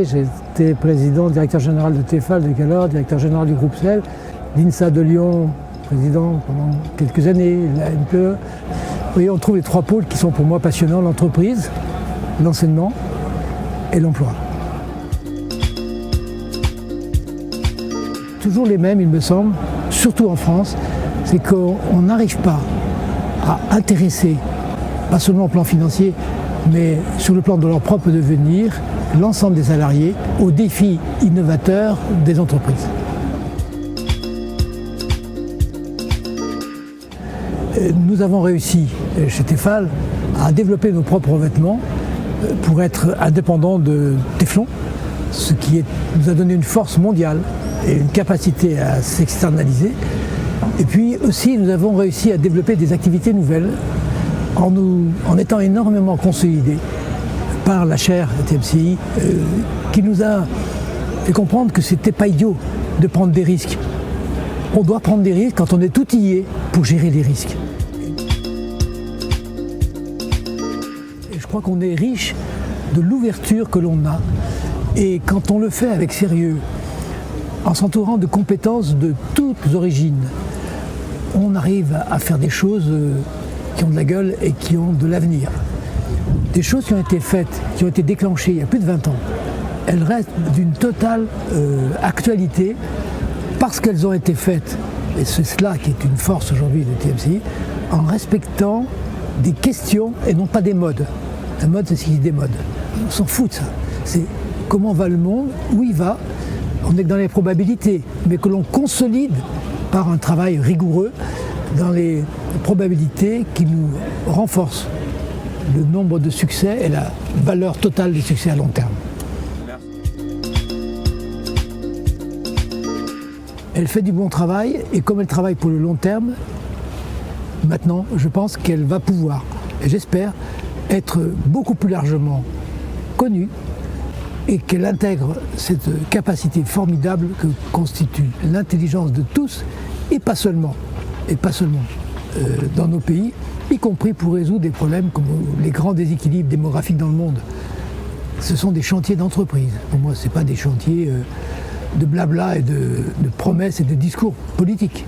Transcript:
passé, j'étais président, directeur général de Tefal de Cahors, directeur général du groupe SEL, l'INSA de Lyon, président pendant quelques années, la NPE. Vous voyez, on trouve les trois pôles qui sont pour moi passionnants, l'entreprise, l'enseignement et l'emploi. Toujours les mêmes, il me semble, surtout en France, c'est qu'on n'arrive pas à intéresser, pas seulement au plan financier, mais sur le plan de leur propre devenir, l'ensemble des salariés aux défis innovateurs des entreprises. Nous avons réussi chez Tefal à développer nos propres revêtements pour être indépendants de Teflon, ce qui nous a donné une force mondiale et une capacité à s'externaliser. Et puis aussi, nous avons réussi à développer des activités nouvelles en étant énormément consolidés par la chaire TMCI qui nous a fait comprendre que c'était pas idiot de prendre des risques. On doit prendre des risques quand on est outillé pour gérer les risques. Et je crois qu'on est riche de l'ouverture que l'on a. Et quand on le fait avec sérieux, en s'entourant de compétences de toutes origines, on arrive à faire des choses qui ont de la gueule et qui ont de l'avenir. Des choses qui ont été faites, qui ont été déclenchées il y a plus de 20 ans, elles restent d'une totale actualité parce qu'elles ont été faites, et c'est cela qui est une force aujourd'hui de TMCI, en respectant des questions et non pas des modes. La mode, c'est ce qui se démode. On s'en fout de ça. C'est comment va le monde, où il va. On est dans les probabilités, mais que l'on consolide par un travail rigoureux dans les probabilités qui nous renforcent le nombre de succès et la valeur totale des succès à long terme. Elle fait du bon travail et comme elle travaille pour le long terme, maintenant je pense qu'elle va pouvoir, et j'espère, être beaucoup plus largement connue et qu'elle intègre cette capacité formidable que constitue l'intelligence de tous et pas seulement dans nos pays, y compris pour résoudre des problèmes comme les grands déséquilibres démographiques dans le monde. Ce sont des chantiers d'entreprise. Pour moi, ce n'est pas des chantiers de blabla et de promesses et de discours politiques.